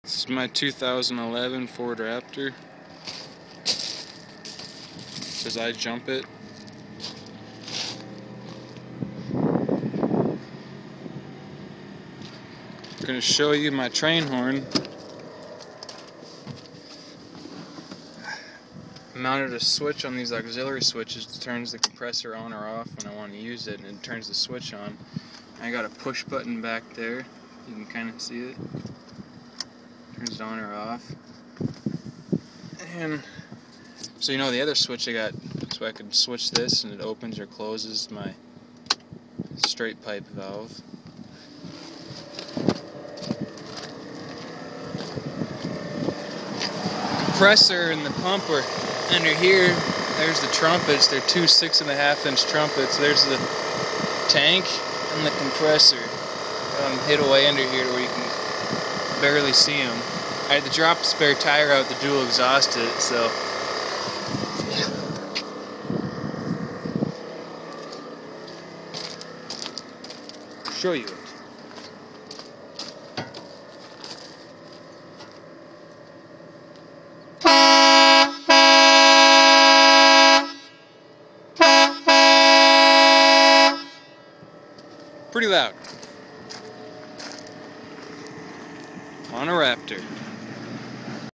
This is my 2011 Ford Raptor. It says I jump it. I'm going to show you my train horn. I mounted a switch on these auxiliary switches that turns the compressor on or off when I want to use it, and it turns the switch on. I got a push button back there. You can kind of see it. Turns it on or off. And so you know the other switch I got, so I could switch this and it opens or closes my straight pipe valve. Compressor and the pump are under here. There's the trumpets. They're two 6.5-inch trumpets. There's the tank and the compressor. Got them hid away under here where you can barely see them. I had to drop a spare tire out the dual exhausted, so I'll show you it. Pretty loud. On a Raptor.